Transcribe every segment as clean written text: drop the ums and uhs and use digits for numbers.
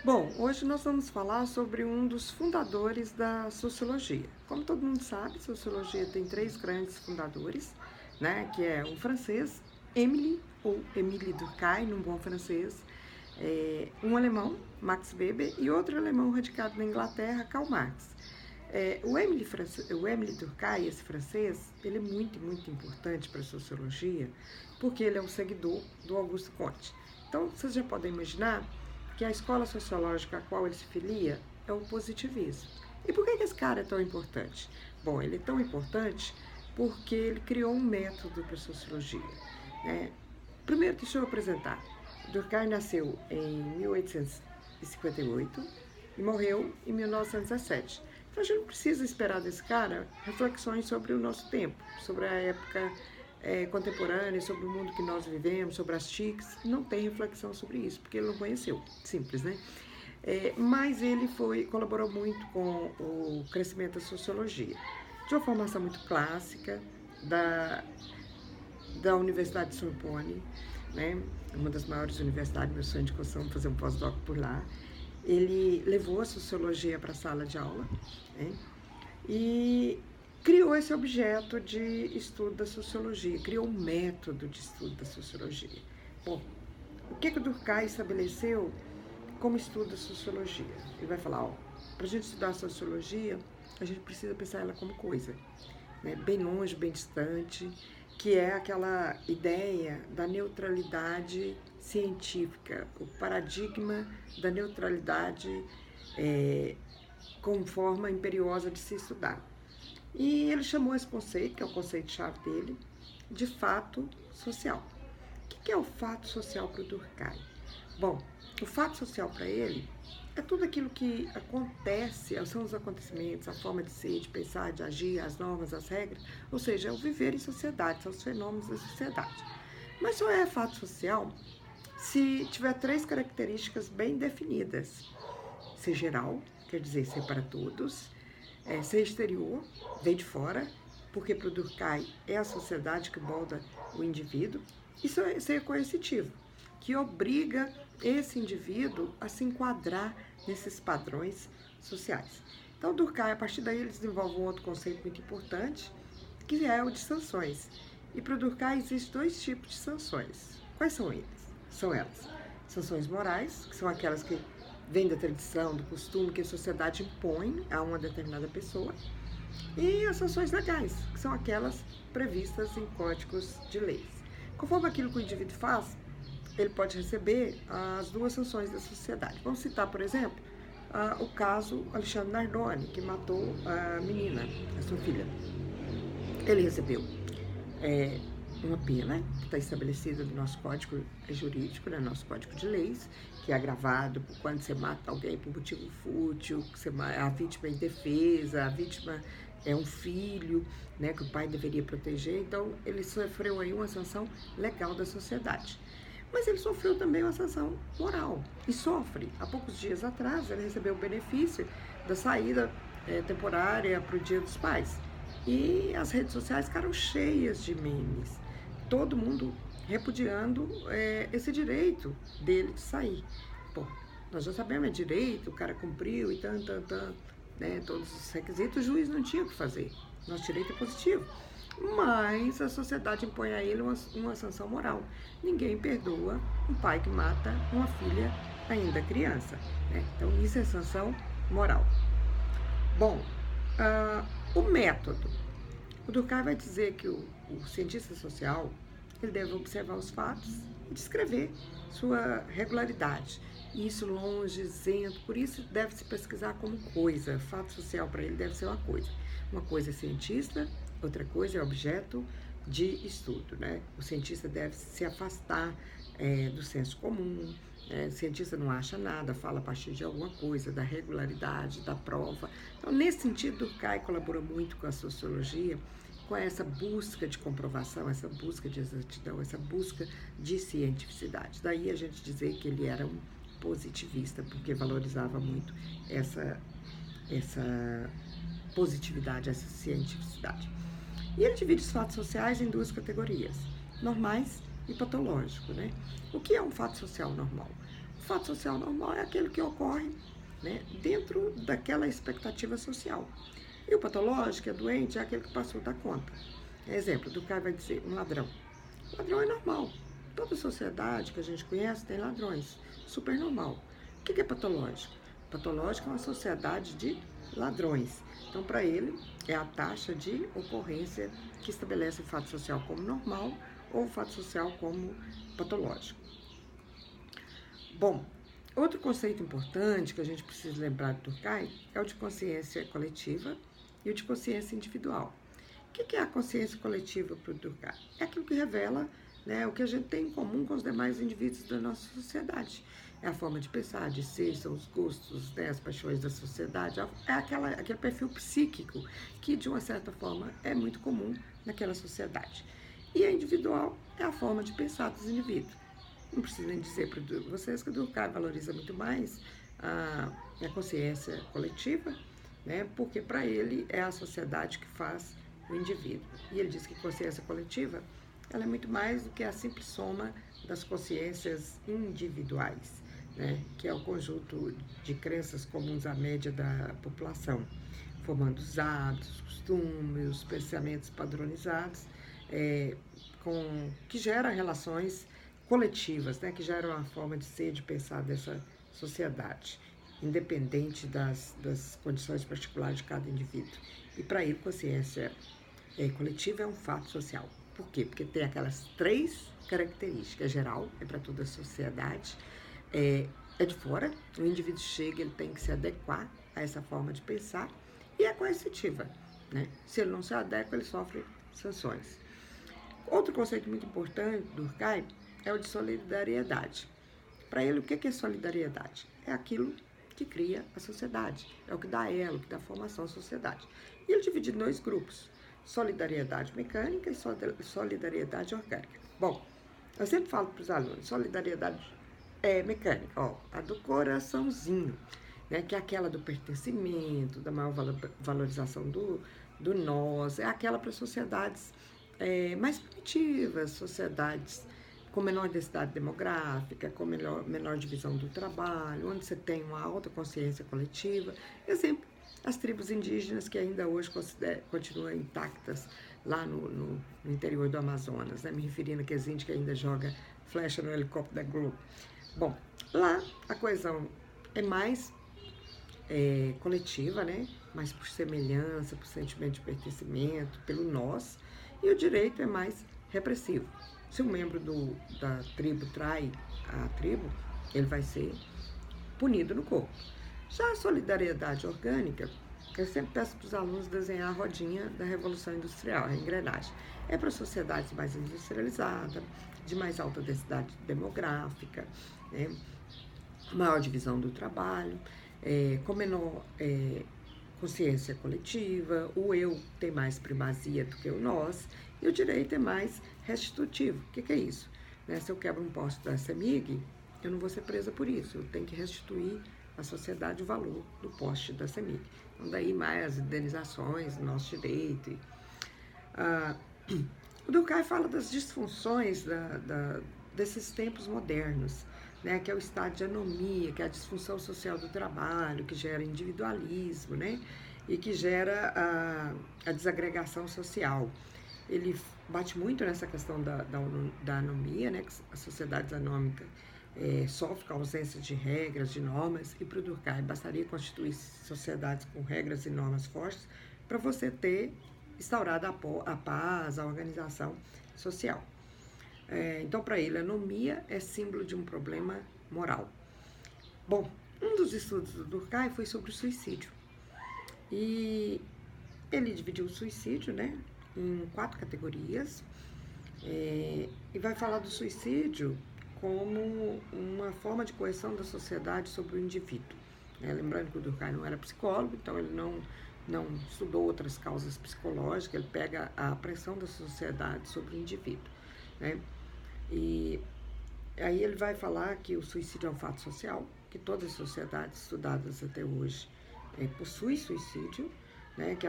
Bom, hoje nós vamos falar sobre um dos fundadores da sociologia. Como todo mundo sabe, sociologia tem três grandes fundadores, né? Que é o francês Émile, ou Émile Durkheim, num bom francês, um alemão, Max Weber, e outro alemão radicado na Inglaterra, Karl Marx. O Émile Durkheim, esse francês, ele é muito importante para a sociologia, porque ele é um seguidor do Auguste Comte. Então, vocês já podem imaginar que a escola sociológica a qual ele se filia é o positivismo. E por que esse cara é tão importante? Bom, ele é tão importante porque ele criou um método para a sociologia. Né? Primeiro, deixa eu apresentar. Durkheim nasceu em 1858 e morreu em 1917. Então a gente não precisa esperar desse cara reflexões sobre o nosso tempo, sobre a época contemporânea, sobre o mundo que nós vivemos, sobre as TICs. Não tem reflexão sobre isso, porque ele não conheceu. Simples, né? Mas ele colaborou muito com o crescimento da sociologia. De uma formação muito clássica, da Universidade de Sorbonne, né? Uma das maiores universidades, meu sonho de coração, fazer um pós-doc por lá. Ele levou a sociologia para a sala de aula, né? E criou esse objeto de estudo da sociologia, criou um método de estudo da sociologia. Bom, o que o Durkheim estabeleceu como estudo da sociologia? Ele vai falar, para a gente estudar a sociologia, a gente precisa pensar ela como coisa, né? Bem longe, bem distante, que é aquela ideia da neutralidade científica, o paradigma da neutralidade como forma imperiosa de se estudar. E ele chamou esse conceito, que é o conceito-chave dele, de fato social. O que é o fato social para o Durkheim? Bom, o fato social para ele é tudo aquilo que acontece, são os acontecimentos, a forma de ser, de pensar, de agir, as normas, as regras, ou seja, é o viver em sociedade, são os fenômenos da sociedade. Mas só é fato social se tiver três características bem definidas. Ser geral, quer dizer ser para todos, ser exterior, vem de fora, porque para o Durkheim é a sociedade que molda o indivíduo, e ser coercitivo, que obriga esse indivíduo a se enquadrar nesses padrões sociais. Então, Durkheim, a partir daí, ele desenvolve um outro conceito muito importante, que é o de sanções. E para o Durkheim existem dois tipos de sanções. Quais são eles? São elas sanções morais, que são aquelas que vêm da tradição, do costume que a sociedade impõe a uma determinada pessoa, e as sanções legais, que são aquelas previstas em códigos de leis. Conforme aquilo que o indivíduo faz, ele pode receber as duas sanções da sociedade. Vamos citar, por exemplo, o caso Alexandre Nardoni, que matou a menina, a sua filha. Ele recebeu uma pena que está estabelecida no nosso código jurídico, no nosso código de leis, que é agravado por quando você mata alguém por motivo fútil, que a vítima é indefesa, a vítima é um filho, né, que o pai deveria proteger. Então, ele sofreu aí uma sanção legal da sociedade. Mas ele sofreu também uma sanção moral, e sofre. Há poucos dias atrás, ele recebeu o benefício da saída temporária para o Dia dos Pais. E as redes sociais ficaram cheias de memes. Todo mundo repudiando esse direito dele de sair. Bom, nós já sabemos, é direito, o cara cumpriu e né, todos os requisitos, o juiz não tinha o que fazer. Nosso direito é positivo. Mas a sociedade impõe a ele uma sanção moral. Ninguém perdoa um pai que mata uma filha ainda criança, né? Então isso é sanção moral. Bom, o método. O Durkheim vai dizer que o cientista social ele deve observar os fatos e descrever sua regularidade. Isso longe, isento, por isso deve se pesquisar como coisa. Fato social para ele deve ser uma coisa. Uma coisa é cientista, outra coisa é objeto de estudo, né? O cientista deve se afastar do senso comum. O cientista não acha nada, fala a partir de alguma coisa, da regularidade, da prova. Então, nesse sentido, Durkheim colabora muito com a sociologia, com essa busca de comprovação, essa busca de exatidão, essa busca de cientificidade. Daí a gente dizer que ele era um positivista, porque valorizava muito essa positividade, essa cientificidade. E ele divide os fatos sociais em duas categorias, normais e patológico, né? O que é um fato social normal? fato social normal é aquele que ocorre, né, dentro daquela expectativa social. E o patológico, é doente, é aquele que passou da conta. Exemplo, do cara vai dizer, um ladrão. Ladrão é normal. Toda sociedade que a gente conhece tem ladrões. Super normal. O que é patológico? Patológico é uma sociedade de ladrões. Então, para ele, é a taxa de ocorrência que estabelece o fato social como normal ou o fato social como patológico. Bom, outro conceito importante que a gente precisa lembrar do Durkheim é o de consciência coletiva e o de consciência individual. O que é a consciência coletiva para o Durkheim? É aquilo que revela, né, o que a gente tem em comum com os demais indivíduos da nossa sociedade. É a forma de pensar, de ser, são os gostos, né, as paixões da sociedade. É aquele perfil psíquico que, de uma certa forma, é muito comum naquela sociedade. E a individual é a forma de pensar dos indivíduos. Não preciso nem dizer para vocês que o Durkheim valoriza muito mais a consciência coletiva, né, porque para ele é a sociedade que faz o indivíduo. E ele diz que consciência coletiva ela é muito mais do que a simples soma das consciências individuais, né, que é o conjunto de crenças comuns à média da população, formando os hábitos, os costumes, os pensamentos padronizados, que gera relações coletivas, né, que geram a forma de ser, de pensar dessa sociedade, independente das condições particulares de cada indivíduo. E para ele, consciência coletiva é um fato social. Por quê? Porque tem aquelas 3 características. Geral, é para toda a sociedade, é de fora, o indivíduo chega, ele tem que se adequar a essa forma de pensar, e é coercitiva, né? Se ele não se adequa, ele sofre sanções. Outro conceito muito importante do Durkheim é o de solidariedade. Para ele, o que é solidariedade? É aquilo que cria a sociedade, é o que dá ela, o que dá formação à sociedade. E ele divide em 2 grupos, solidariedade mecânica e solidariedade orgânica. Bom, eu sempre falo para os alunos, solidariedade mecânica, a do coraçãozinho, né, que é aquela do pertencimento, da maior valorização do nós, é aquela para sociedades mais primitivas, sociedades com menor densidade demográfica, com menor divisão do trabalho, onde você tem uma alta consciência coletiva. Exemplo, as tribos indígenas que ainda hoje continuam intactas lá no interior do Amazonas, né? Me referindo àqueles índios que ainda jogam flecha no helicóptero da Globo. Bom, lá a coesão é mais coletiva, né? Mais por semelhança, por sentimento de pertencimento, pelo nós, e o direito é mais repressivo. Se um membro da tribo trai a tribo, ele vai ser punido no corpo. Já a solidariedade orgânica, eu sempre peço para os alunos desenhar a rodinha da Revolução Industrial, a engrenagem. É para sociedades mais industrializadas, de mais alta densidade demográfica, né, maior divisão do trabalho, com menor consciência coletiva, o eu tem mais primazia do que o nós, e o direito é mais restitutivo. O que é isso? Né, se eu quebro um poste da CEMIG, eu não vou ser presa por isso, eu tenho que restituir à sociedade o valor do poste da CEMIG. Então, daí mais as indenizações, nosso direito. O Durkheim fala das disfunções desses tempos modernos, né, que é o estado de anomia, que é a disfunção social do trabalho, que gera individualismo, né, e que gera a desagregação social. Ele bate muito nessa questão da anomia, né, que a sociedade anômica sofre com a ausência de regras, de normas, e para o Durkheim bastaria constituir sociedades com regras e normas fortes para você ter instaurado a paz, a organização social. Então, para ele, a anomia é símbolo de um problema moral. Bom, um dos estudos do Durkheim foi sobre o suicídio. E ele dividiu o suicídio, né, em 4 categorias, e vai falar do suicídio como uma forma de coerção da sociedade sobre o indivíduo. Lembrando que o Durkheim não era psicólogo, então ele não estudou outras causas psicológicas, ele pega a pressão da sociedade sobre o indivíduo, né? E aí ele vai falar que o suicídio é um fato social, que todas as sociedades estudadas até hoje possuem suicídio, né? Que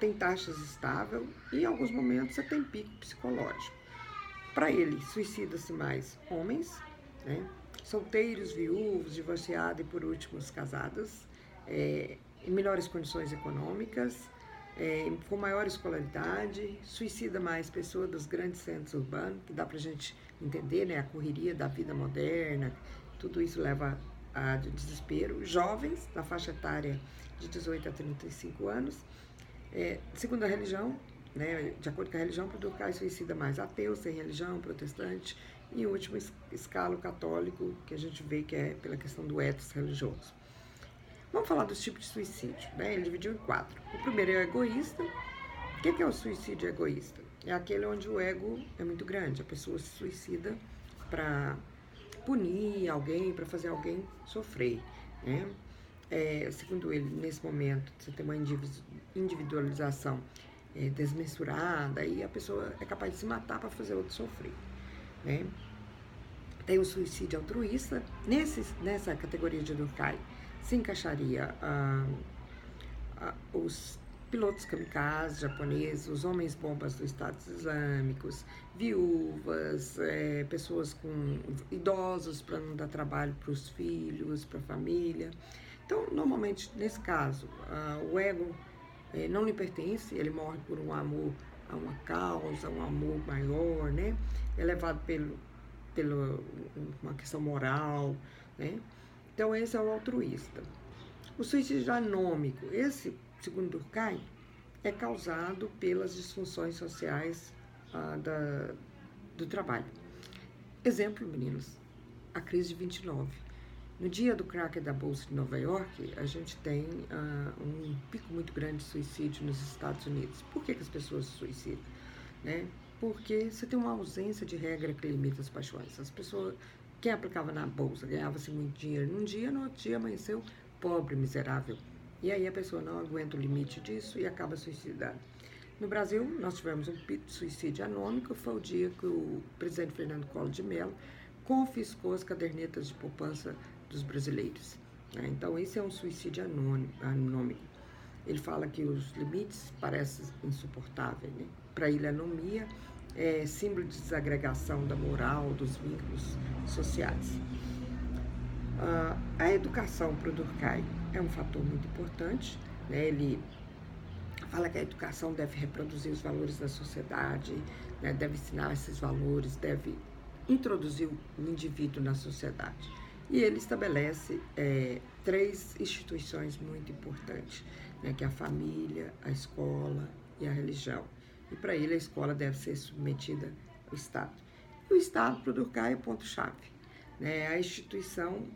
tem taxas estáveis e em alguns momentos você tem pico psicológico. Para ele, suicida-se mais homens, né? solteiros, viúvos, divorciados e, por último, os casados, em melhores condições econômicas, com maior escolaridade, suicida mais pessoas dos grandes centros urbanos, que dá para a gente entender, né, a correria da vida moderna, tudo isso leva a desespero. Jovens, na faixa etária de 18 a 35 anos, segundo a religião, né, de acordo com a religião, o Durkheim suicida mais ateus, sem religião, protestante, e em última escala, o católico, que a gente vê que é pela questão do ethos religioso. Vamos falar dos tipos de suicídio, né? Ele dividiu em 4. O primeiro é o egoísta. O que é o suicídio egoísta? É aquele onde o ego é muito grande, a pessoa se suicida para punir alguém, para fazer alguém sofrer, né? Segundo ele, nesse momento, você tem uma individualização desmensurada e a pessoa é capaz de se matar para fazer outro sofrer, né? Tem o suicídio altruísta. Nessa categoria de Durkheim se encaixaria os pilotos kamikazes japoneses, os homens bombas dos Estados Islâmicos, viúvas, pessoas com idosos para não dar trabalho para os filhos, para a família. Então, normalmente, nesse caso, o ego não lhe pertence, ele morre por um amor a uma causa, um amor maior, né? É levado pela uma questão moral, né? Então, esse é o altruísta. O suicídio anômico, esse, segundo Durkheim, é causado pelas disfunções sociais do trabalho. Exemplo, meninos, a crise de 29. No dia do crack da Bolsa de Nova York, a gente tem um pico muito grande de suicídio nos Estados Unidos. Por que as pessoas se suicidam? Né? Porque você tem uma ausência de regra que limita as paixões. As pessoas, quem aplicava na Bolsa, ganhava-se muito dinheiro num dia, no outro dia amanheceu pobre, miserável. E aí a pessoa não aguenta o limite disso e acaba suicidando. No Brasil, nós tivemos um pico de suicídio anômico, foi o dia que o presidente Fernando Collor de Mello confiscou as cadernetas de poupança dos brasileiros. Né? Então, esse é um suicídio anômico. Ele fala que os limites parecem insuportáveis. Né? Para ele, a anomia é símbolo de desagregação da moral, dos vínculos sociais. A educação para o Durkheim é um fator muito importante. Né? Ele fala que a educação deve reproduzir os valores da sociedade, né? Deve ensinar esses valores, deve introduzir o indivíduo na sociedade. E ele estabelece 3 instituições muito importantes, né? Que é a família, a escola e a religião. E para ele a escola deve ser submetida ao Estado. E o Estado, para o Durkheim, é o ponto-chave. Né? A instituição,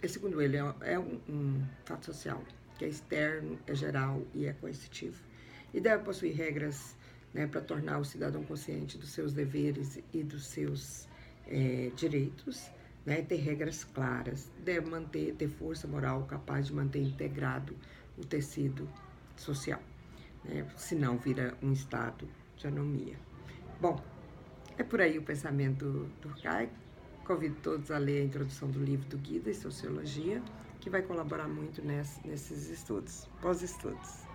segundo ele, é um fato social, que é externo, é geral e é coercitivo. E deve possuir regras, né, para tornar o cidadão consciente dos seus deveres e dos seus direitos, né, ter regras claras, deve ter força moral capaz de manter integrado o tecido social, né, senão vira um estado de anomia. Bom, é por aí o pensamento do Durkheim. Convido todos a ler a introdução do livro do Guida em Sociologia, que vai colaborar muito nesses estudos, pós-estudos.